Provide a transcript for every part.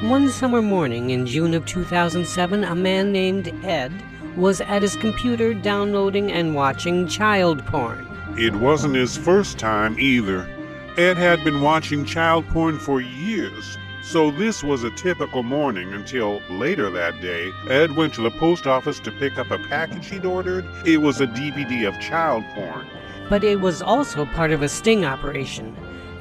One summer morning in June of 2007, a man named Ed was at his computer downloading and watching child porn. It wasn't his first time either. Ed had been watching child porn for years, so this was a typical morning until later that day, Ed went to the post office to pick up a package he'd ordered. It was a DVD of child porn. But it was also part of a sting operation.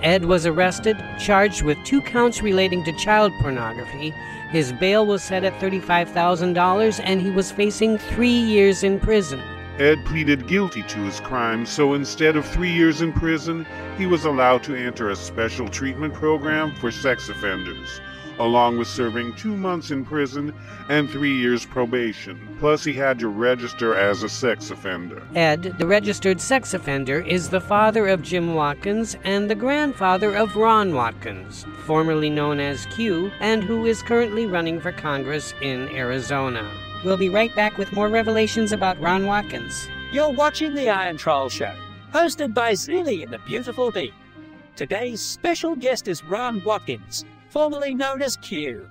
Ed was arrested, charged with 2 counts relating to child pornography. His bail was set at $35,000 and he was facing 3 years in prison. Ed pleaded guilty to his crime, so instead of 3 years in prison, he was allowed to enter a special treatment program for sex offenders, along with serving 2 months in prison and 3 years probation. Plus, he had to register as a sex offender. Ed, the registered sex offender, is the father of Jim Watkins and the grandfather of Ron Watkins, formerly known as Q, and who is currently running for Congress in Arizona. We'll be right back with more revelations about Ron Watkins. You're watching the Iron Troll Show, hosted by Zilly and the Beautiful Bee. Today's special guest is Ron Watkins, formerly known as Q.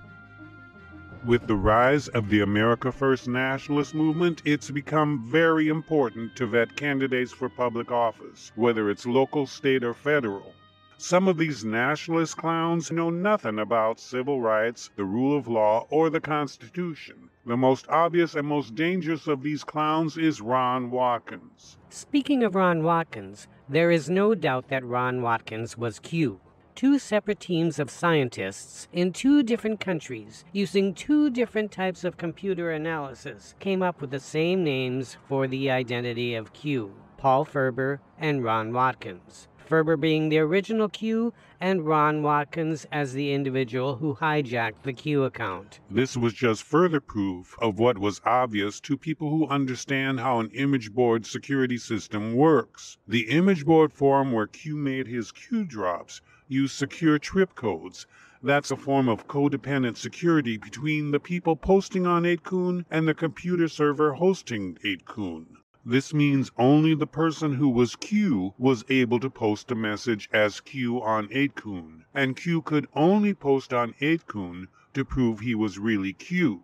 With the rise of the America First nationalist movement, it's become very important to vet candidates for public office, whether it's local, state, or federal. Some of these nationalist clowns know nothing about civil rights, the rule of law, or the Constitution. The most obvious and most dangerous of these clowns is Ron Watkins. Speaking of Ron Watkins, there is no doubt that Ron Watkins was Q. 2 separate teams of scientists in 2 different countries, using 2 different types of computer analysis, came up with the same names for the identity of Q: Paul Ferber and Ron Watkins. Ferber being the original Q, and Ron Watkins as the individual who hijacked the Q account. This was just further proof of what was obvious to people who understand how an image board security system works. The image board forum where Q made his Q drops used secure trip codes. That's a form of codependent security between the people posting on 8kun and the computer server hosting 8kun. This means only the person who was Q was able to post a message as Q on 8kun, and Q could only post on 8kun to prove he was really Q.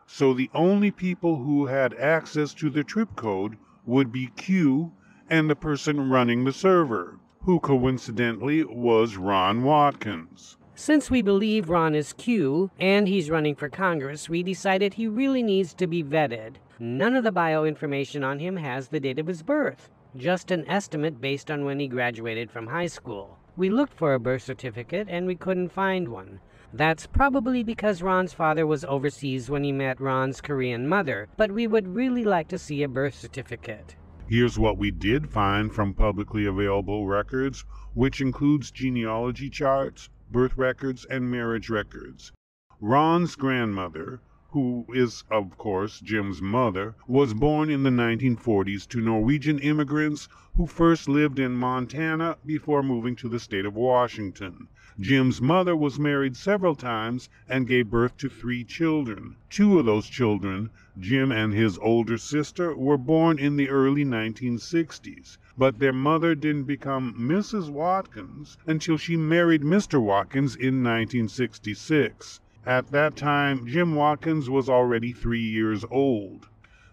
So the only people who had access to the trip code would be Q and the person running the server, who coincidentally was Ron Watkins. Since we believe Ron is Q, and he's running for Congress, we decided he really needs to be vetted. None of the bio information on him has the date of his birth, just an estimate based on when he graduated from high school. We looked for a birth certificate and we couldn't find one. That's probably because Ron's father was overseas when he met Ron's Korean mother, but we would really like to see a birth certificate. Here's what we did find from publicly available records, which includes genealogy charts, birth records, and marriage records. Ron's grandmother, who is, of course, Jim's mother, was born in the 1940s to Norwegian immigrants who first lived in Montana before moving to the state of Washington. Jim's mother was married several times and gave birth to 3 children. 2 of those children, Jim and his older sister, were born in the early 1960s, but their mother didn't become Mrs. Watkins until she married Mr. Watkins in 1966. At that time, Jim Watkins was already 3 years old.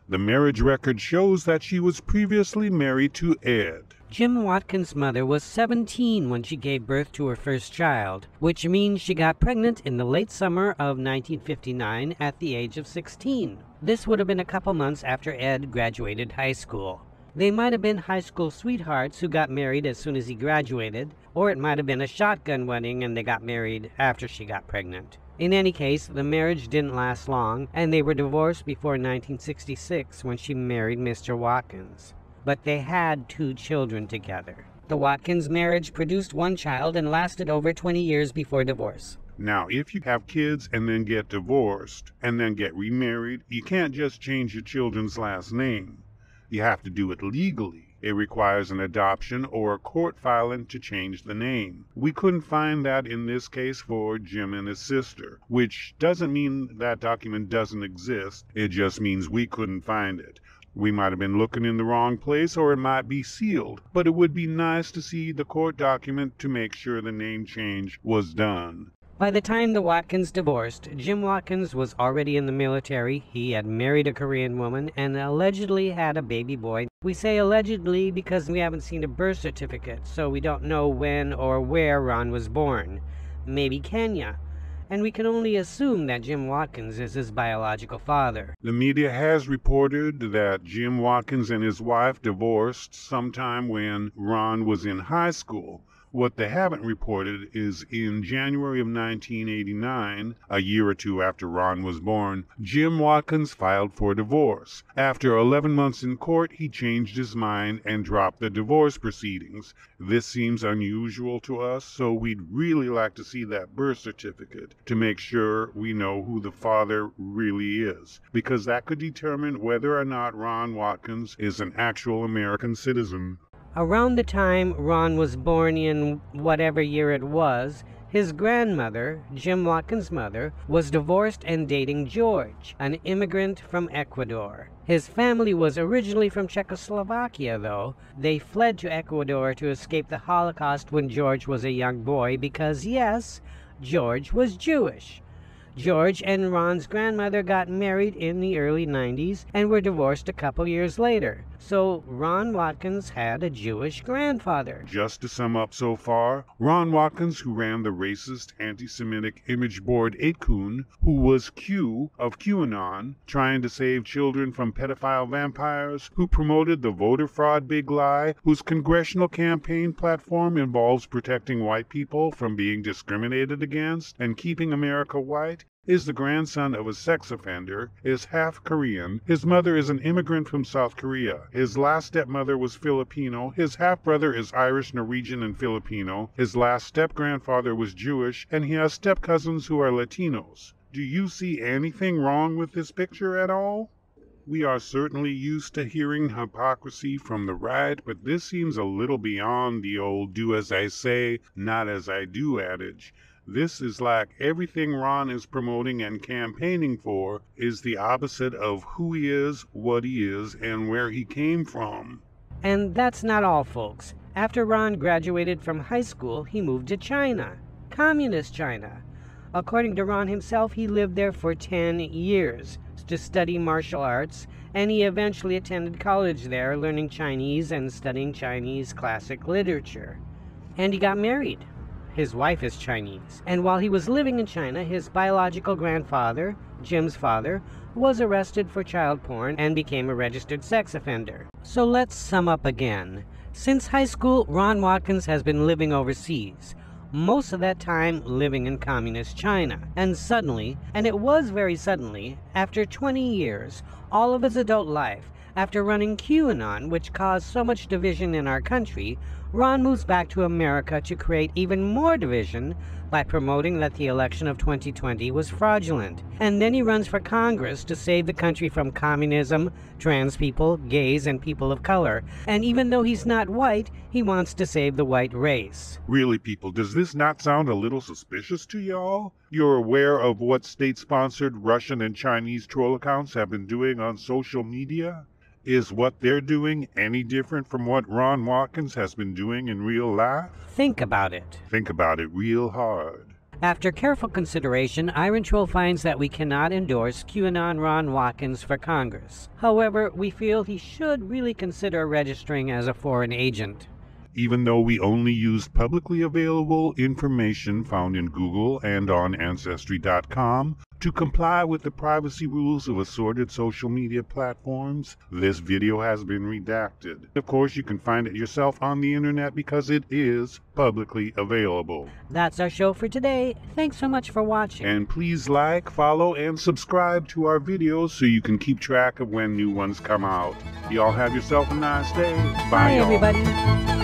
The marriage record shows that she was previously married to Ed. Jim Watkins' mother was 17 when she gave birth to her first child, which means she got pregnant in the late summer of 1959 at the age of 16. This would have been a couple months after Ed graduated high school. They might have been high school sweethearts who got married as soon as he graduated, or it might have been a shotgun wedding and they got married after she got pregnant. In any case, the marriage didn't last long, and they were divorced before 1966 when she married Mr. Watkins. But they had 2 children together. The Watkins marriage produced 1 child and lasted over 20 years before divorce. Now, if you have kids and then get divorced and then get remarried, you can't just change your children's last name. You have to do it legally. It requires an adoption or a court filing to change the name. We couldn't find that in this case for Jim and his sister, which doesn't mean that document doesn't exist. It just means we couldn't find it. We might have been looking in the wrong place, or it might be sealed, but it would be nice to see the court document to make sure the name change was done. By the time the Watkins divorced, Jim Watkins was already in the military. He had married a Korean woman and allegedly had a baby boy. We say allegedly because we haven't seen a birth certificate, so we don't know when or where Ron was born. Maybe Kenya. And we can only assume that Jim Watkins is his biological father. The media has reported that Jim Watkins and his wife divorced sometime when Ron was in high school. What they haven't reported is in January of 1989, a year or two after Ron was born, Jim Watkins filed for divorce. After 11 months in court, he changed his mind and dropped the divorce proceedings. This seems unusual to us, so we'd really like to see that birth certificate to make sure we know who the father really is, because that could determine whether or not Ron Watkins is an actual American citizen. Around the time Ron was born in whatever year it was, his grandmother, Jim Watkins' mother, was divorced and dating George, an immigrant from Ecuador. His family was originally from Czechoslovakia, though. They fled to Ecuador to escape the Holocaust when George was a young boy because, yes, George was Jewish. George and Ron's grandmother got married in the early 90s and were divorced a couple years later. So Ron Watkins had a Jewish grandfather. Just to sum up so far, Ron Watkins, who ran the racist, anti-Semitic image board 8kun, who was Q of QAnon, trying to save children from pedophile vampires, who promoted the voter fraud big lie, whose congressional campaign platform involves protecting white people from being discriminated against and keeping America white, is the grandson of a sex offender, is half Korean, his mother is an immigrant from South Korea, his last stepmother was Filipino, his half-brother is Irish, Norwegian, and Filipino, his last step-grandfather was Jewish, and he has step-cousins who are Latinos. Do you see anything wrong with this picture at all? We are certainly used to hearing hypocrisy from the right, but this seems a little beyond the old do as I say, not as I do adage. This is like everything Ron is promoting and campaigning for is the opposite of who he is, what he is, and where he came from. And that's not all, folks. After Ron graduated from high school, he moved to China, communist China. According to Ron himself, he lived there for 10 years to study martial arts, and he eventually attended college there, learning Chinese and studying Chinese classic literature. And he got married. His wife is Chinese, and while he was living in China, his biological grandfather, Jim's father, was arrested for child porn and became a registered sex offender. So let's sum up again. Since high school, Ron Watkins has been living overseas, most of that time living in communist China. And suddenly, and it was very suddenly, after 20 years, all of his adult life, after running QAnon, which caused so much division in our country, Ron moves back to America to create even more division by promoting that the election of 2020 was fraudulent. And then he runs for Congress to save the country from communism, trans people, gays, and people of color. And even though he's not white, he wants to save the white race. Really, people, does this not sound a little suspicious to y'all? You're aware of what state-sponsored Russian and Chinese troll accounts have been doing on social media? Is what they're doing any different from what Ron Watkins has been doing in real life? Think about it. Think about it real hard. After careful consideration, Iron Troll finds that we cannot endorse QAnon Ron Watkins for Congress. However, we feel he should really consider registering as a foreign agent. Even though we only used publicly available information found in Google and on Ancestry.com to comply with the privacy rules of assorted social media platforms, this video has been redacted. Of course, you can find it yourself on the internet because it is publicly available. That's our show for today. Thanks so much for watching. And please like, follow, and subscribe to our videos so you can keep track of when new ones come out. Y'all have yourself a nice day. Bye, Bye y'all. everybody.